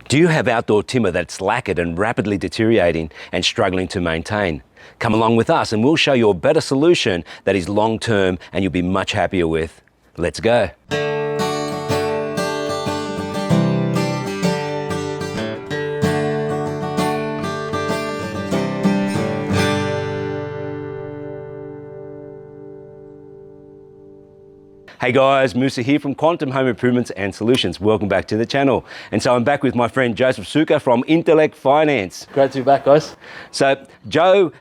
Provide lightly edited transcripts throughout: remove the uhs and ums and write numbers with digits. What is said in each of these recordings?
Do you have outdoor timber that's lacquered and rapidly deteriorating and struggling to maintain? Come along with us and we'll show you a better solution that is long-term and you'll be much happier with. Let's go. Hey guys, Musa here from Quantum Home Improvements and Solutions. Welcome back to the channel. And so I'm back with my friend Joseph Suka from Intellect Finance. Great to be back, guys. So Joe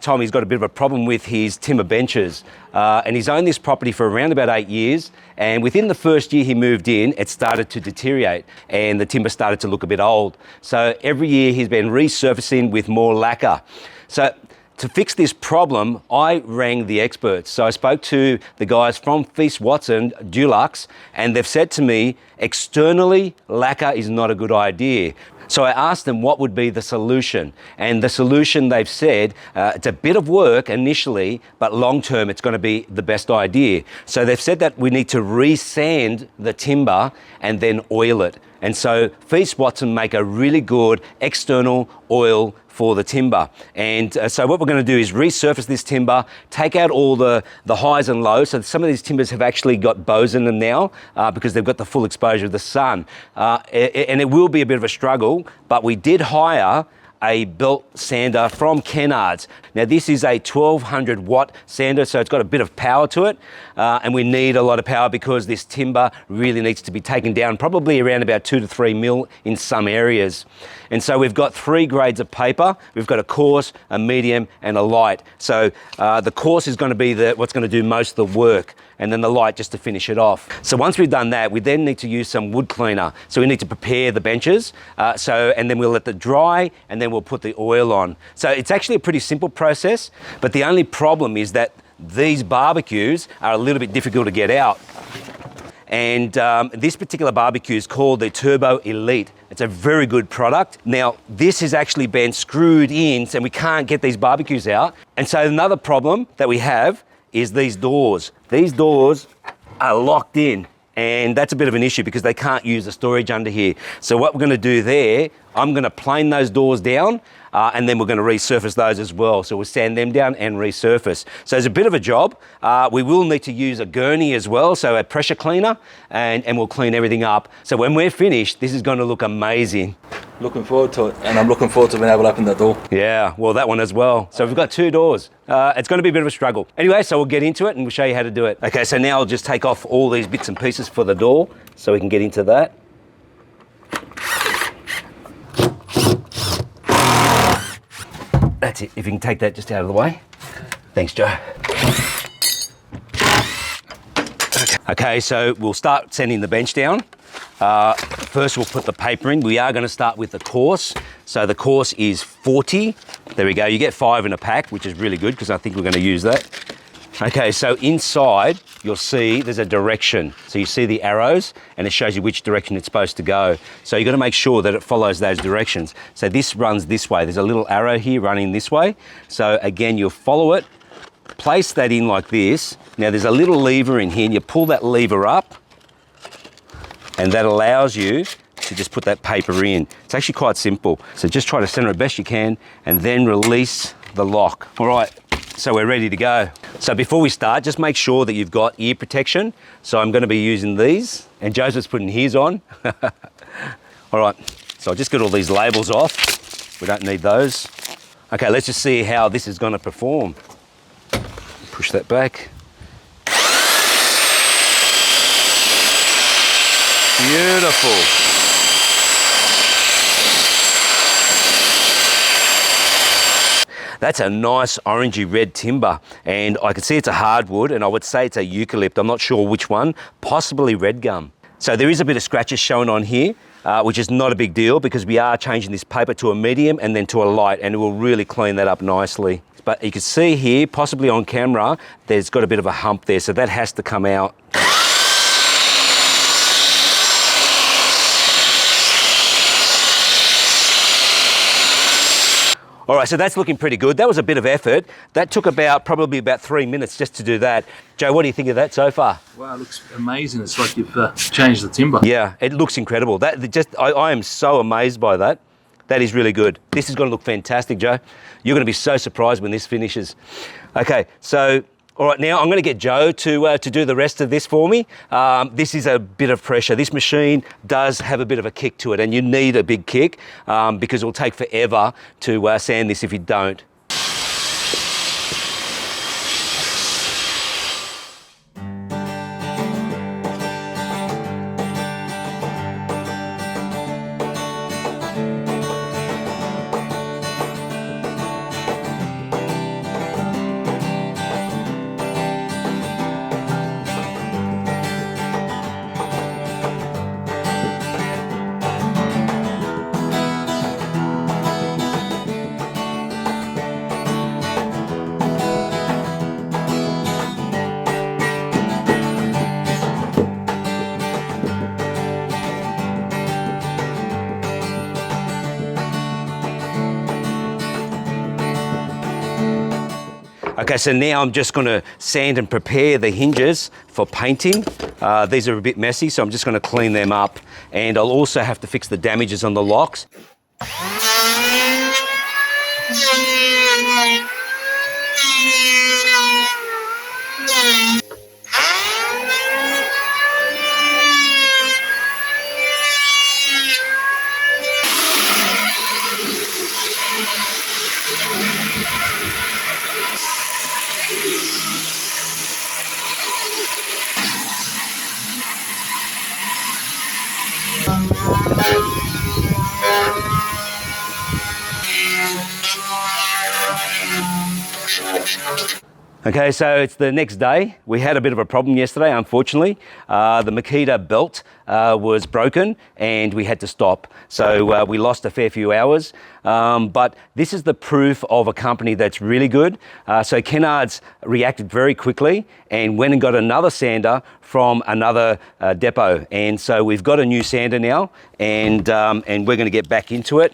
told me he's got a bit of a problem with his timber benches. And he's owned this property for around about 8 years. And within the first year he moved in, it started to deteriorate and the timber started to look a bit old. So every year he's been resurfacing with more lacquer. So to fix this problem, I rang the experts. So I spoke to the guys from Feast Watson Dulux, and they've said to me, externally, lacquer is not a good idea. So I asked them what would be the solution. And the solution, they've said, it's a bit of work initially, but long-term it's going to be the best idea. So they've said that we need to re-sand the timber and then oil it. And so Feast Watson make a really good external oil for the timber. And so what we're going to do is resurface this timber, take out all the highs and lows. So some of these timbers have actually got bows in them now because they've got the full exposure of the sun. And it will be a bit of a struggle, but we did hire a belt sander from Kennards. Now this is a 1200 watt sander, so it's got a bit of power to it, and we need a lot of power because this timber really needs to be taken down probably around about 2 to 3 mil in some areas. And so we've got 3 grades of paper. We've got a coarse, a medium and a light. So the coarse is going to be what's going to do most of the work, and then the light just to finish it off. So once we've done that, we then need to use some wood cleaner. So we need to prepare the benches, and then we'll let it dry, and then we'll put the oil on. So it's actually a pretty simple process, but the only problem is that these barbecues are a little bit difficult to get out. And this particular barbecue is called the Turbo Elite. It's a very good product. Now, this has actually been screwed in, and we can't get these barbecues out. And so another problem that we have is these doors. These doors are locked in, and that's a bit of an issue because they can't use the storage under here. So what we're going to do there, I'm going to plane those doors down, and then we're going to resurface those as well. So we'll sand them down and resurface. So it's a bit of a job. We will need to use a gurney as well, so a pressure cleaner, and we'll clean everything up. So when we're finished, this is going to look amazing. Looking forward to it, and I'm looking forward to being able to open that door. Yeah, well, that one as well. So we've got 2 doors. It's going to be a bit of a struggle. Anyway, so we'll get into it and we'll show you how to do it. Okay, so now I'll just take off all these bits and pieces for the door so we can get into that. That's it. If you can take that just out of the way. Thanks, Joe. Okay, so we'll start sanding the bench down. First we'll put the paper in. We are going to start with the coarse. So the coarse is 40. There we go. You get 5 in a pack, which is really good because I think we're going to use that. Okay, so inside you'll see there's a direction. So you see the arrows and it shows you which direction it's supposed to go. So you've got to make sure that it follows those directions. So this runs this way. There's a little arrow here running this way. So again, you'll follow it, place that in like this. Now there's a little lever in here and you pull that lever up, and that allows you to just put that paper in. It's actually quite simple. So just try to center it best you can and then release the lock. All right, so we're ready to go. So before we start, just make sure that you've got ear protection. So I'm gonna be using these, and Joseph's putting his on. All right, so I'll just get all these labels off. We don't need those. Okay, let's just see how this is gonna perform. Push that back. Beautiful. That's a nice orangey red timber, and I can see it's a hardwood, and I would say it's a eucalypt. I'm not sure which one, possibly red gum. So there is a bit of scratches shown on here, which is not a big deal because we are changing this paper to a medium and then to a light, and it will really clean that up nicely. But you can see here, possibly on camera, there's got a bit of a hump there, so that has to come out. All right, so that's looking pretty good. That was a bit of effort. That took probably about 3 minutes just to do that. Joe, what do you think of that so far? Wow, it looks amazing. It's like you've changed the timber. Yeah, it looks incredible. I am so amazed by that. That is really good. This is going to look fantastic, Joe. You're going to be so surprised when this finishes. Okay, so all right, now I'm going to get Joe to do the rest of this for me. This is a bit of pressure. This machine does have a bit of a kick to it, and you need a big kick because it will take forever to sand this if you don't. Okay, so now I'm just going to sand and prepare the hinges for painting. These are a bit messy, so I'm just going to clean them up. And I'll also have to fix the damages on the locks. Okay, so it's the next day. We had a bit of a problem yesterday, unfortunately. The Makita belt was broken and we had to stop. So we lost a fair few hours. But this is the proof of a company that's really good. So Kennard's reacted very quickly and went and got another sander from another depot. And so we've got a new sander now and we're going to get back into it.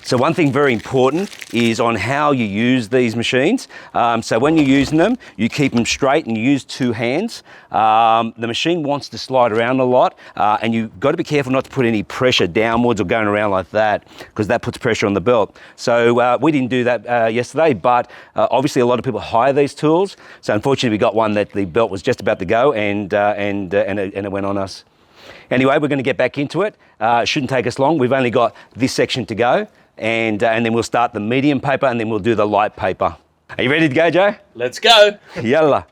So one thing very important is on how you use these machines. So when you're using them, you keep them straight and you use two hands. The machine wants to slide around a lot and you've got to be careful not to put any pressure downwards or going around like that because that puts pressure on the belt. So we didn't do that yesterday, but obviously a lot of people hire these tools. So unfortunately we got one that the belt was just about to go and it went on us. Anyway, we're going to get back into it. It shouldn't take us long. We've only got this section to go. And then we'll start the medium paper and then we'll do the light paper. Are you ready to go, Joe? Let's go. Yalla.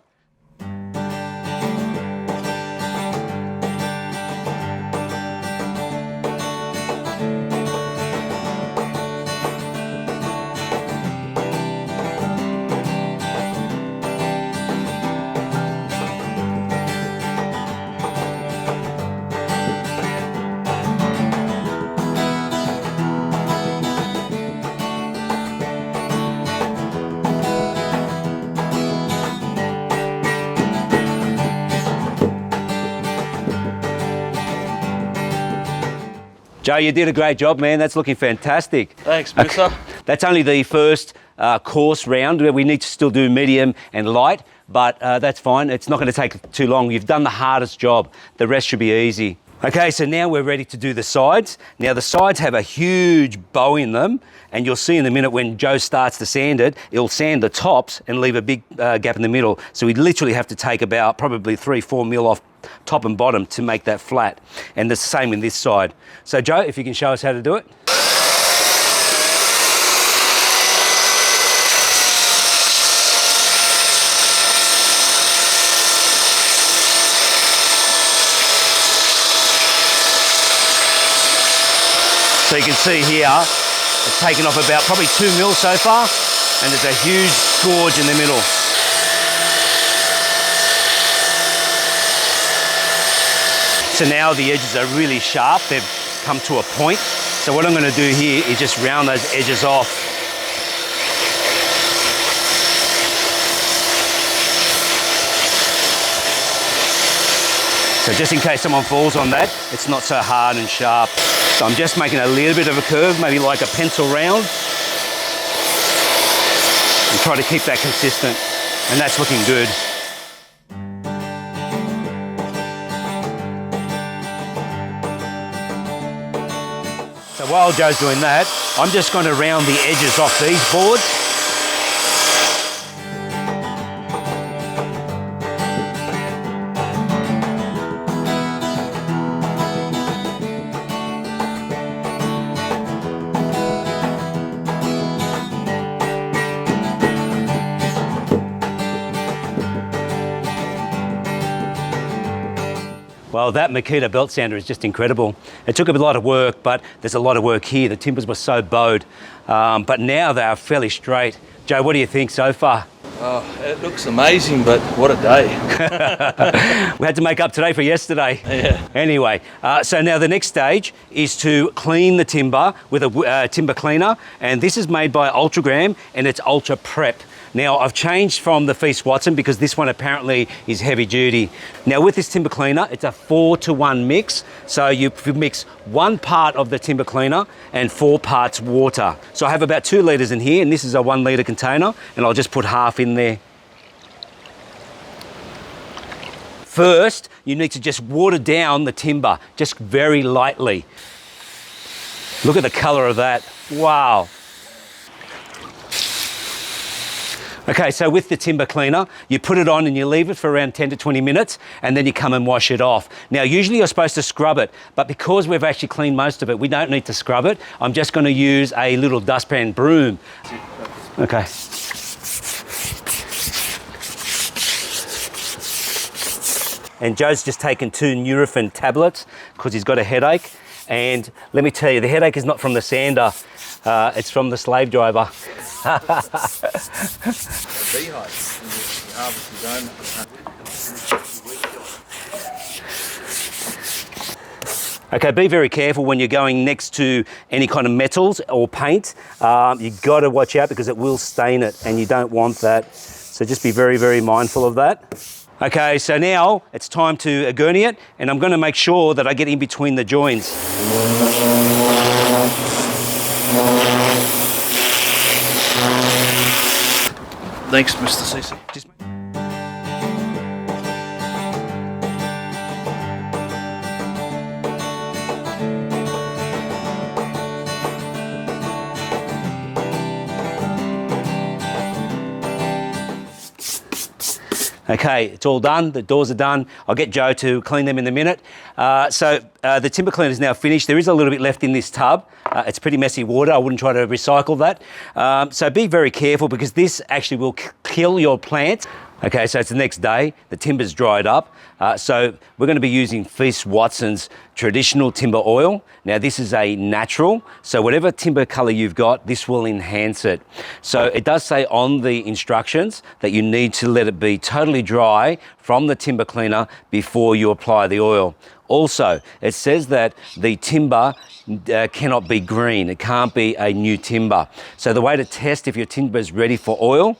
Joe, you did a great job, man. That's looking fantastic. Thanks, Musa. That's only the first coarse round. We need to still do medium and light, but that's fine. It's not going to take too long. You've done the hardest job. The rest should be easy. Okay, so now we're ready to do the sides. Now the sides have a huge bow in them, and you'll see in a minute when Joe starts to sand it, it'll sand the tops and leave a big gap in the middle. So we literally have to take about probably 3-4 mil off top and bottom to make that flat. And the same in this side. So Joe, if you can show us how to do it. So you can see here, it's taken off about probably 2 mil so far, and there's a huge gorge in the middle. So now the edges are really sharp, they've come to a point. So what I'm going to do here is just round those edges off. So just in case someone falls on that, it's not so hard and sharp. So I'm just making a little bit of a curve, maybe like a pencil round. and try to keep that consistent, and that's looking good. So while Joe's doing that, I'm just going to round the edges off these boards. Well, that Makita belt sander is just incredible. It took a lot of work, but there's a lot of work here. The timbers were so bowed, but now they are fairly straight. Joe, what do you think so far? Oh, it looks amazing, but what a day. We had to make up today for yesterday. Yeah. Anyway, so now the next stage is to clean the timber with a timber cleaner, and this is made by Ultragram, and it's Ultra Prep. Now, I've changed from the Feast Watson because this one apparently is heavy duty. Now, with this timber cleaner, it's a 4-to-1 mix. So you mix 1 part of the timber cleaner and 4 parts water. So I have about 2 litres in here, and this is a 1 litre container, and I'll just put half in there. First, you need to just water down the timber, just very lightly. Look at the colour of that. Wow. Okay, so with the timber cleaner, you put it on and you leave it for around 10 to 20 minutes, and then you come and wash it off. Now, usually you're supposed to scrub it, but because we've actually cleaned most of it, we don't need to scrub it. I'm just going to use a little dustpan broom. Okay. And Joe's just taken 2 Nurofen tablets because he's got a headache. And let me tell you, the headache is not from the sander, it's from the slave driver. Okay, be very careful when you're going next to any kind of metals or paint. You've got to watch out because it will stain it, and you don't want that. So just be very, very mindful of that. Okay, so now it's time to gurney it, and I'm going to make sure that I get in between the joints. Thanks, Mr. Cece. Okay, it's all done. The doors are done. I'll get Joe to clean them in a minute. The timber cleaner is now finished. There is a little bit left in this tub. It's pretty messy water. I wouldn't try to recycle that. So be very careful because this actually will kill your plants. Okay, so it's the next day. The timber's dried up. So we're going to be using Feast Watson's traditional timber oil. Now this is a natural, so whatever timber colour you've got, this will enhance it. So it does say on the instructions that you need to let it be totally dry from the timber cleaner before you apply the oil. Also, it says that the timber cannot be green. It can't be a new timber. So the way to test if your timber is ready for oil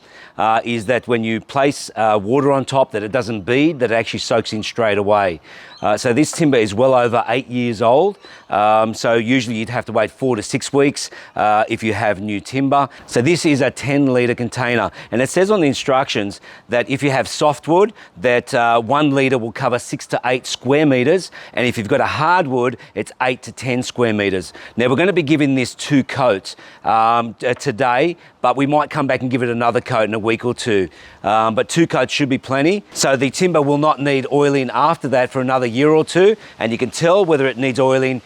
is that when you place water on top, that it doesn't bead, that it actually soaks in straight away. So this timber is well over 8 years old. So usually you'd have to wait 4 to 6 weeks if you have new timber. So this is a 10-litre container. And it says on the instructions that if you have softwood, that 1 litre will cover 6 to 8 square metres. And if you've got a hardwood, it's 8 to 10 square metres. Now we're going to be giving this 2 coats today, but we might come back and give it another coat in a week or 2. But 2 coats should be plenty. So the timber will not need oiling after that for another year or 2. And you can tell whether it needs oiling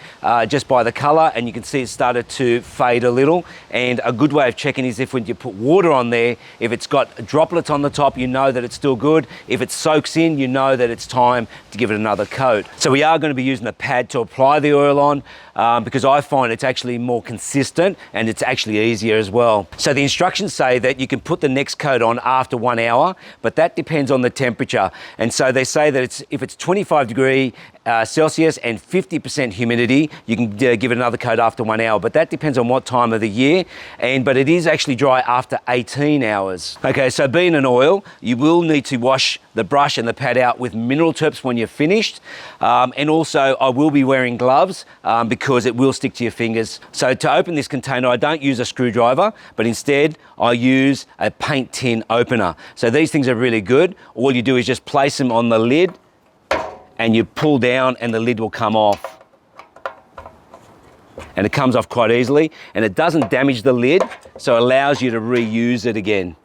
just by the colour, and you can see it started to fade a little. And a good way of checking is if when you put water on there, if it's got droplets on the top, you know that it's still good. If it soaks in, you know that it's time to give it another coat. So we are going to be using a pad to apply the oil on because I find it's actually more consistent and it's actually easier as well. So the instructions say that you can put the next coat on after 1 hour, but that depends on the temperature. And so they say that if it's 25 degrees, degree Celsius and 50% humidity, you can give it another coat after 1 hour, but that depends on what time of the year. But it is actually dry after 18 hours. Okay, so being an oil, you will need to wash the brush and the pad out with mineral terps when you're finished. And also I will be wearing gloves because it will stick to your fingers. So to open this container, I don't use a screwdriver, but instead I use a paint tin opener. So these things are really good. All you do is just place them on the lid and you pull down and the lid will come off. And it comes off quite easily and it doesn't damage the lid, so it allows you to reuse it again.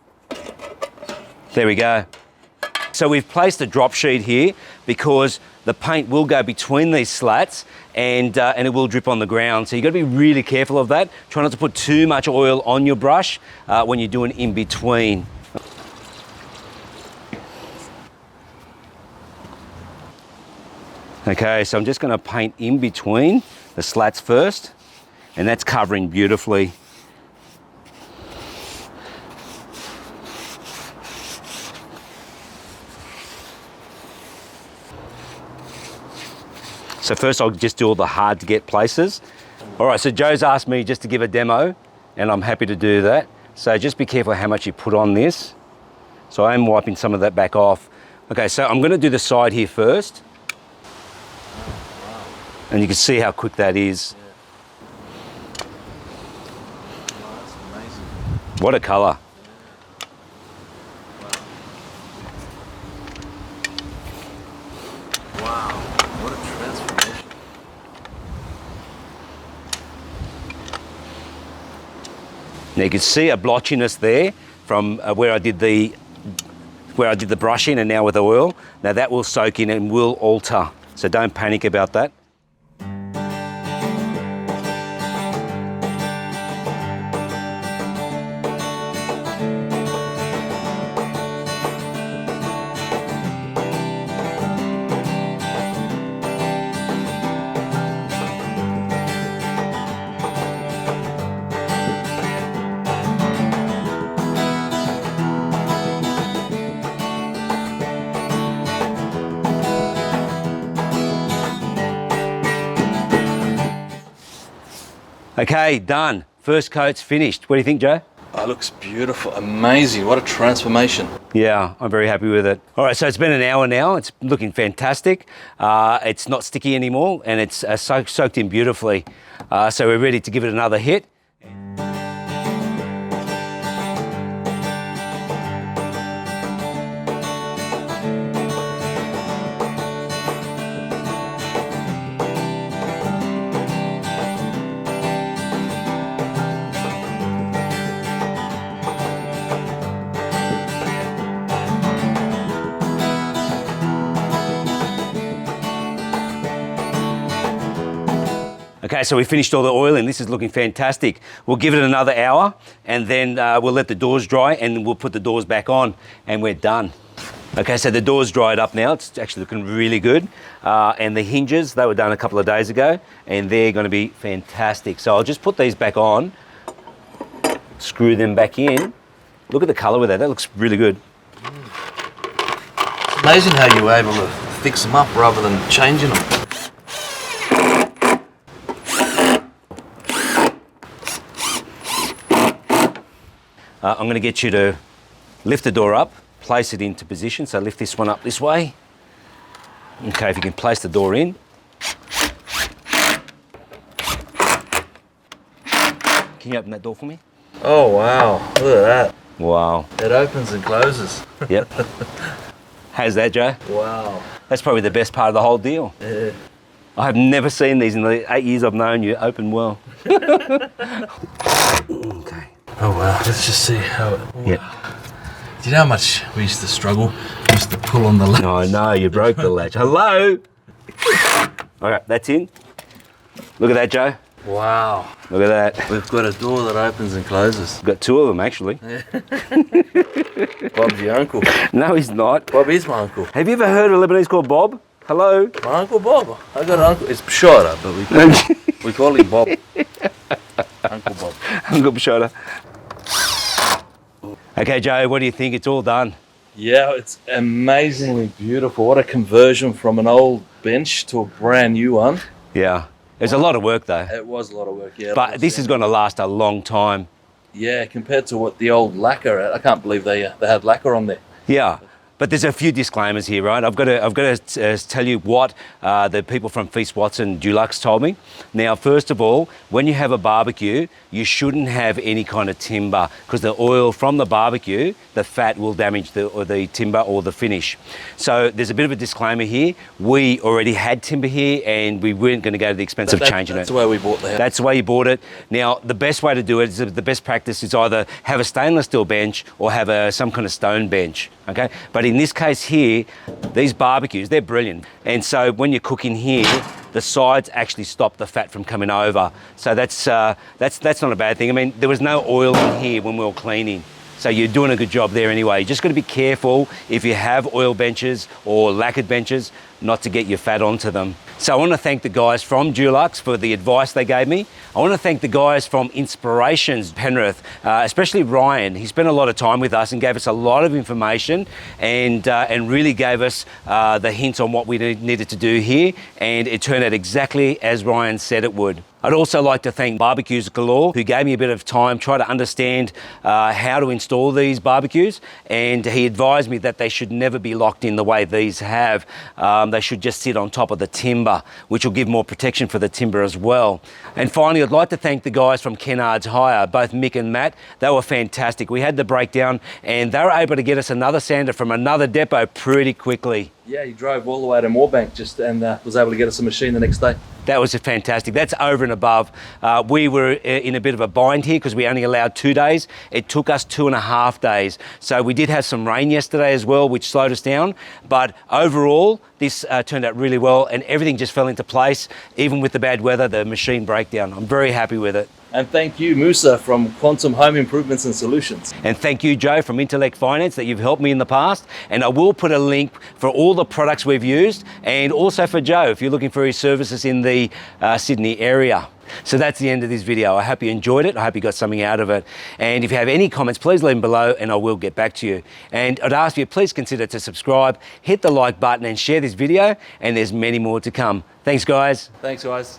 There we go. So we've placed a drop sheet here because the paint will go between these slats and it will drip on the ground. So you've got to be really careful of that. Try not to put too much oil on your brush when you're doing in between. Okay, so I'm just going to paint in between the slats first, and that's covering beautifully. So first I'll just do all the hard to get places. All right, so Joe's asked me just to give a demo, and I'm happy to do that. So just be careful how much you put on this. So I am wiping some of that back off. Okay, so I'm going to do the side here first. And you can see how quick that is. Yeah. Wow, that's amazing. What a colour. Wow, what a transformation. Now you can see a blotchiness there from where I did the brushing and now with oil. Now that will soak in and will alter. So don't panic about that. Okay, done. First coat's finished. What do you think, Joe? Oh, it looks beautiful, amazing. What a transformation. Yeah, I'm very happy with it. All right, so it's been an hour now. It's looking fantastic. It's not sticky anymore and it's soaked in beautifully. So we're ready to give it another hit. Okay, so we finished all the oiling. This is looking fantastic. We'll give it another hour and then we'll let the doors dry and we'll put the doors back on and we're done. Okay, so the door's dried up now. It's actually looking really good. And the hinges, they were done a couple of days ago and they're going to be fantastic. So I'll just put these back on, screw them back in. Look at the colour with that. That looks really good. It's amazing how you were able to fix them up rather than changing them. I'm going to get you to lift the door up, place it into position. So lift this one up this way. Okay, if you can place the door in. Can you open that door for me? Oh, wow. Look at that. Wow. It opens and closes. Yep. How's that, Joe? Wow. That's probably the best part of the whole deal. Yeah. I have never seen these in the 8 years I've known you open well. Okay. Oh, wow. Let's just see how it... Yep. Do you know how much we used to struggle? We used to pull on the latch. Oh, no, you broke the latch. Hello? All right, that's in. Look at that, Joe. Wow. Look at that. We've got a door that opens and closes. We've got two of them, actually. Bob's your uncle. No, he's not. Bob is my uncle. Have you ever heard of a Lebanese called Bob? Hello? My Uncle Bob. I got an uncle. It's shorter, but we call him Bob. Uncle Bob. Uncle Bashota. Okay, Joe, what do you think? It's all done. Yeah, it's amazingly beautiful. What a conversion from an old bench to a brand new one. Yeah. There's a lot of work though. It was a lot of work, yeah. But this is going to last a long time. Yeah, compared to what the old lacquer, I can't believe they had lacquer on there. Yeah. But there's a few disclaimers here, right? I've got to tell you what the people from Feast Watson Dulux told me. Now, first of all, when you have a barbecue, you shouldn't have any kind of timber because the oil from the barbecue, the fat will damage the timber or the finish. So there's a bit of a disclaimer here. We already had timber here and we weren't going to go to the expense of changing it. That's the way we bought the house. That's the way you bought it. Now, the best way to do it is the best practice is either have a stainless steel bench or have some kind of stone bench, okay? But in this case here, these barbecues, they're brilliant. And so when you're cooking here, the sides actually stop the fat from coming over. So that's not a bad thing. I mean, there was no oil in here when we were cleaning. So you're doing a good job there anyway. You just got to be careful if you have oil benches or lacquered benches, not to get your fat onto them. So I want to thank the guys from Dulux for the advice they gave me. I want to thank the guys from Inspirations Penrith, especially Ryan. He spent a lot of time with us and gave us a lot of information and really gave us the hints on what we needed to do here. And it turned out exactly as Ryan said it would. I'd also like to thank Barbecues Galore, who gave me a bit of time trying to understand how to install these barbecues, and he advised me that they should never be locked in the way these have. They should just sit on top of the timber, which will give more protection for the timber as well. And finally, I'd like to thank the guys from Kennard's Hire, both Mick and Matt. They were fantastic. We had the breakdown and they were able to get us another sander from another depot pretty quickly. Yeah, he drove all the way to Moorebank and was able to get us a machine the next day. That was fantastic. That's over and above. We were in a bit of a bind here because we only allowed 2 days. It took us 2.5 days. So we did have some rain yesterday as well, which slowed us down. But overall, this turned out really well and everything just fell into place. Even with the bad weather, the machine breakdown. I'm very happy with it. And thank you, Musa, from Quantum Home Improvements and Solutions. And thank you, Joe, from Intellect Finance, that you've helped me in the past. And I will put a link for all the products we've used, and also for Joe, if you're looking for his services in the Sydney area. So that's the end of this video. I hope you enjoyed it. I hope you got something out of it. And if you have any comments, please leave them below and I will get back to you. And I'd ask you, please consider to subscribe, hit the like button and share this video. And there's many more to come. Thanks, guys. Thanks, guys.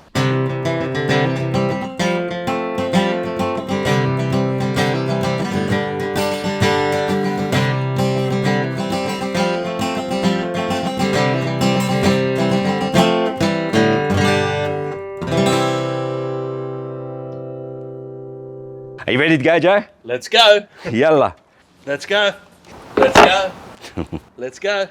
Are you ready to go, Joe? Let's go. Yalla. Let's go. Let's go. Let's go.